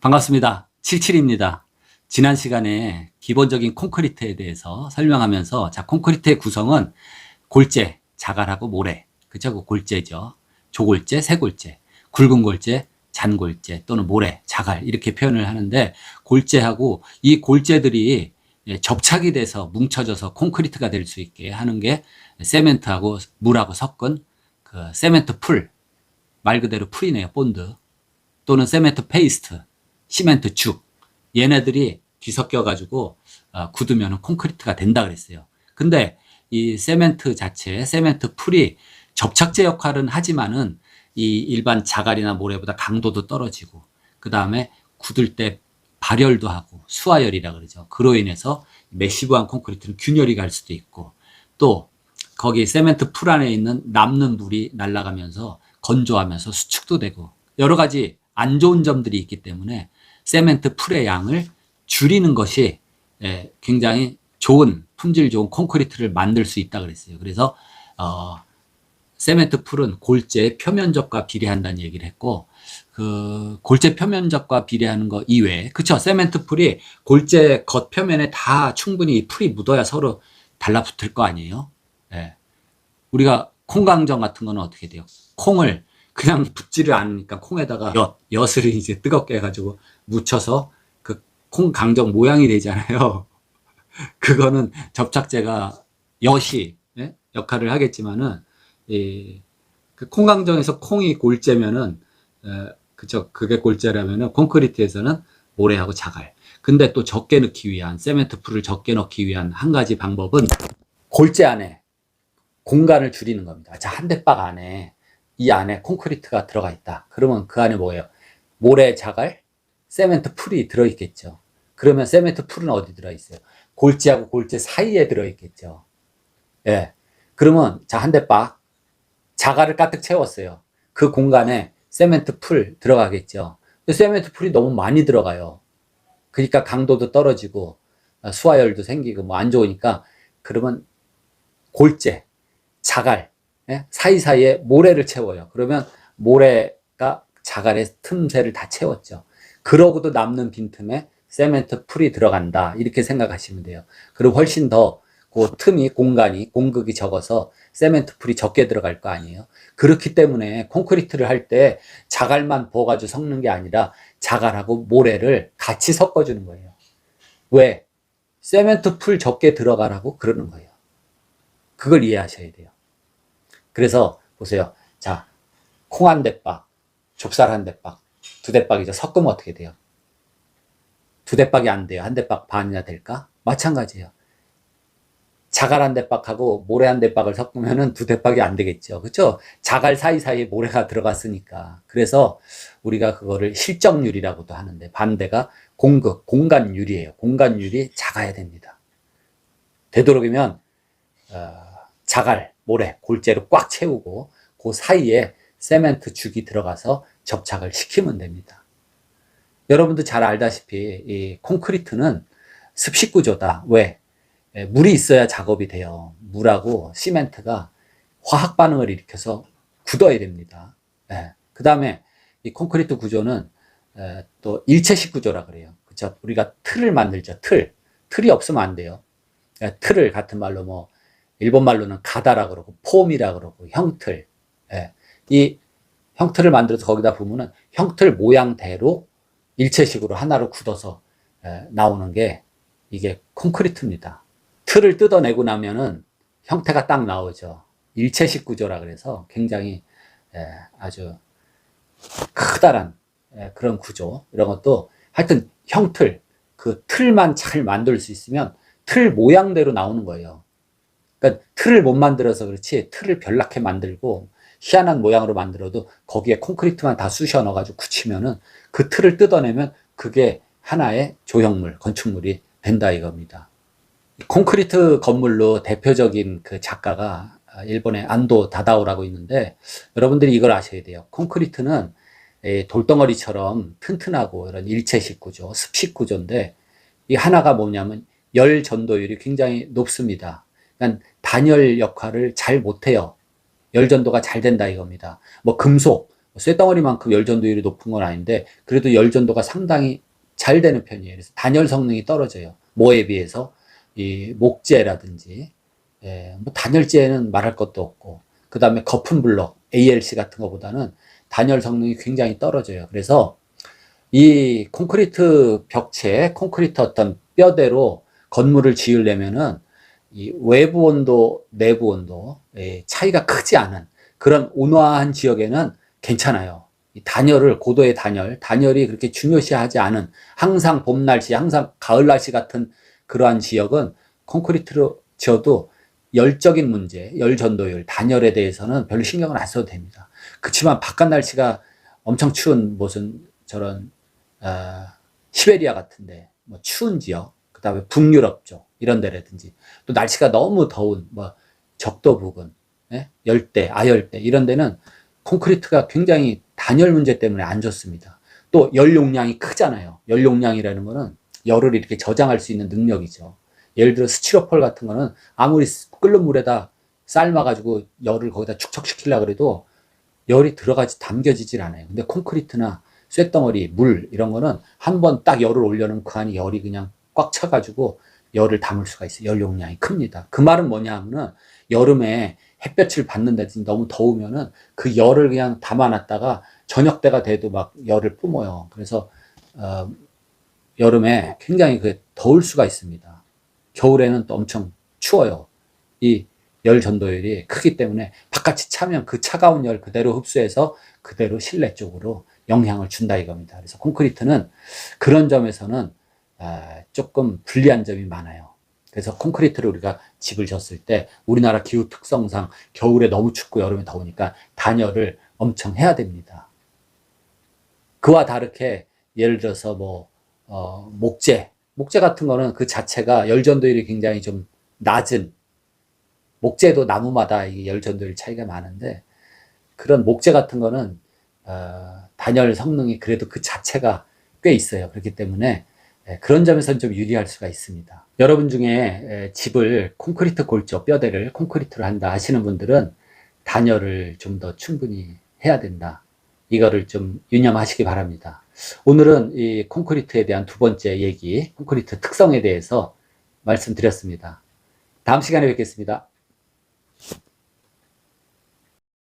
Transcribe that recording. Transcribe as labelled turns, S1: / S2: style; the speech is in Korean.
S1: 반갑습니다. 77입니다. 지난 시간에 기본적인 콘크리트에 대해서 설명하면서, 자, 콘크리트의 구성은 골재, 자갈하고 모래. 그쵸? 그 골재죠. 조골재, 세골재, 굵은 골재, 잔골재 또는 모래, 자갈 이렇게 표현을 하는데, 골재하고 이 골재들이 접착이 돼서 뭉쳐져서 콘크리트가 될 수 있게 하는 게 세멘트하고 물하고 섞은 그 세멘트 풀, 말 그대로 풀이네요. 본드 또는 세멘트 페이스트, 시멘트 죽, 얘네들이 뒤섞여 가지고 굳으면 콘크리트가 된다 그랬어요. 근데 이 세멘트 자체, 세멘트 풀이 접착제 역할은 하지만은 이 일반 자갈이나 모래보다 강도도 떨어지고, 그 다음에 굳을 때 발열도 하고 수화열이라 그러죠. 그로 인해서 매시브한 콘크리트는 균열이 갈 수도 있고, 또 거기 세멘트 풀 안에 있는 남는 물이 날아가면서 건조하면서 수축도 되고 여러 가지 안 좋은 점들이 있기 때문에 세멘트 풀의 양을 줄이는 것이 굉장히 좋은, 품질 좋은 콘크리트를 만들 수 있다 그랬어요. 그래서 세멘트 풀은 골재의 표면적과 비례한다는 얘기를 했고, 그 골재 표면적과 비례하는 거 이외에, 그쵸? 세멘트 풀이 골재 겉표면에 다 충분히 풀이 묻어야 서로 달라붙을 거 아니에요? 예. 우리가 콩강정 같은 거는 어떻게 돼요? 콩을 그냥 붓지를 않으니까 콩에다가 엿을 이제 뜨겁게 해가지고 묻혀서 그 콩강정 모양이 되잖아요. 그거는 접착제가 엿이 역할을 하겠지만은, 그 콩강정에서 콩이 골재면은, 그쵸, 그게 골재라면은 콘크리트에서는 모래하고 자갈. 근데 또 적게 넣기 위한, 세멘트 풀을 적게 넣기 위한 한 가지 방법은 골재 안에 공간을 줄이는 겁니다. 자, 한 대박 안에, 이 안에 콘크리트가 들어가 있다. 그러면 그 안에 뭐예요? 모래, 자갈, 세멘트 풀이 들어있겠죠. 그러면 세멘트 풀은 어디 들어있어요? 골재하고 골재 사이에 들어있겠죠. 예. 그러면, 자, 한 대박, 자갈을 가득 채웠어요. 그 공간에 세멘트 풀 들어가겠죠. 근데 세멘트 풀이 너무 많이 들어가요. 그러니까 강도도 떨어지고, 수화열도 생기고, 뭐 안 좋으니까, 그러면 골재, 자갈, 사이사이에 모래를 채워요. 그러면 모래가 자갈의 틈새를 다 채웠죠. 그러고도 남는 빈틈에 세멘트 풀이 들어간다. 이렇게 생각하시면 돼요. 그리고 훨씬 더 그 틈이, 공간이, 공극이 적어서 세멘트 풀이 적게 들어갈 거 아니에요. 그렇기 때문에 콘크리트를 할 때 자갈만 부어가지고 섞는 게 아니라 자갈하고 모래를 같이 섞어주는 거예요. 왜? 세멘트 풀 적게 들어가라고 그러는 거예요. 그걸 이해하셔야 돼요. 그래서 보세요. 자, 콩 한 대박, 좁쌀 한 대박, 두 대박이죠. 섞으면 어떻게 돼요? 두 대박이 안 돼요. 한 대박 반이나 될까? 마찬가지예요. 자갈 한 대박하고 모래 한 대박을 섞으면은 두 대박이 안 되겠죠. 그렇죠? 자갈 사이사이에 모래가 들어갔으니까. 그래서 우리가 그거를 실적률이라고도 하는데, 반대가 공극, 공간률이에요. 공간률이 작아야 됩니다. 되도록이면 자갈, 모래, 골재로 꽉 채우고 그 사이에 세멘트 죽이 들어가서 접착을 시키면 됩니다. 여러분도 잘 알다시피 이 콘크리트는 습식 구조다. 왜? 물이 있어야 작업이 돼요. 물하고 시멘트가 화학 반응을 일으켜서 굳어야 됩니다. 그 다음에 이 콘크리트 구조는 또 일체식 구조라 그래요. 그쵸? 우리가 틀을 만들죠. 틀이 없으면 안 돼요. 틀을 같은 말로 뭐 일본 말로는 가다라 그러고 폼이라 그러고 형틀. 이 형틀을 만들어서 거기다 보면은 형틀 모양대로 일체식으로 하나로 굳어서 나오는 게 이게 콘크리트입니다. 틀을 뜯어내고 나면은 형태가 딱 나오죠. 일체식 구조라 그래서 굉장히 아주 크다란 그런 구조, 이런 것도 하여튼 형틀, 그 틀만 잘 만들 수 있으면 틀 모양대로 나오는 거예요. 그러니까 틀을 못 만들어서 그렇지, 틀을 별나게 만들고 희한한 모양으로 만들어도 거기에 콘크리트만 다 쑤셔 넣어가지고 굳히면은 그 틀을 뜯어내면 그게 하나의 조형물, 건축물이 된다 이겁니다. 콘크리트 건물로 대표적인 그 작가가 일본의 안도 다다오라고 있는데, 여러분들이 이걸 아셔야 돼요. 콘크리트는 돌덩어리처럼 튼튼하고 이런 일체식 구조, 습식 구조인데, 이 하나가 뭐냐면 열 전도율이 굉장히 높습니다. 그러니까 단열 역할을 잘 못해요. 열 전도가 잘 된다 이겁니다. 뭐 금속, 쇳덩어리만큼 열 전도율이 높은 건 아닌데 그래도 열 전도가 상당히 잘 되는 편이에요. 그래서 단열 성능이 떨어져요. 뭐에 비해서 이 목재라든지 뭐 단열재는 말할 것도 없고 그 다음에 거품 블럭 ALC 같은 것보다는 단열 성능이 굉장히 떨어져요. 그래서 이 콘크리트 벽체, 콘크리트 어떤 뼈대로 건물을 지으려면은 이 외부 온도, 내부 온도 차이가 크지 않은 그런 온화한 지역에는 괜찮아요. 이 단열을 고도의 단열이 그렇게 중요시하지 않은 항상 봄 날씨, 항상 가을 날씨 같은 그러한 지역은 콘크리트로 지어도 열적인 문제, 열 전도율, 단열에 대해서는 별로 신경을 안 써도 됩니다. 그렇지만 바깥 날씨가 엄청 추운 무슨 저런 시베리아 같은데 뭐 추운 지역, 그다음에 북유럽 쪽 이런 데라든지 또 날씨가 너무 더운 뭐 적도 부근, 열대, 아열대 이런 데는 콘크리트가 굉장히 단열 문제 때문에 안 좋습니다. 또 열 용량이 크잖아요. 열 용량이라는 거는 열을 이렇게 저장할 수 있는 능력이죠. 예를 들어 스티로폴 같은 거는 아무리 끓는 물에다 삶아가지고 열을 거기다 축적시키려고 그래도 열이 들어가지 담겨지질 않아요. 근데 콘크리트나 쇳덩어리, 물 이런 거는 한번 딱 열을 올려놓은 그 안에 열이 그냥 꽉 차가지고 열을 담을 수가 있어요. 열 용량이 큽니다. 그 말은 뭐냐 하면은 여름에 햇볕을 받는다든지 너무 더우면은 그 열을 그냥 담아놨다가 저녁 때가 돼도 막 열을 뿜어요. 그래서 여름에 굉장히 더울 수가 있습니다. 겨울에는 또 엄청 추워요. 이 열 전도율이 크기 때문에 바깥이 차면 그 차가운 열 그대로 흡수해서 그대로 실내 쪽으로 영향을 준다 이겁니다. 그래서 콘크리트는 그런 점에서는 조금 불리한 점이 많아요. 그래서 콘크리트를 우리가 집을 졌을 때 우리나라 기후 특성상 겨울에 너무 춥고 여름에 더우니까 단열을 엄청 해야 됩니다. 그와 다르게 예를 들어서 뭐 목재 같은 거는 그 자체가 열 전도율이 굉장히 좀 낮은, 목재도 나무마다 열 전도율 차이가 많은데 그런 목재 같은 거는 단열 성능이 그래도 그 자체가 꽤 있어요. 그렇기 때문에 그런 점에서는 좀 유리할 수가 있습니다. 여러분 중에 집을 콘크리트 골조 뼈대를 콘크리트로 한다 하시는 분들은 단열을 좀 더 충분히 해야 된다. 이거를 좀 유념하시기 바랍니다. 오늘은 이 콘크리트에 대한 두 번째 얘기, 콘크리트 특성에 대해서 말씀드렸습니다. 다음 시간에 뵙겠습니다.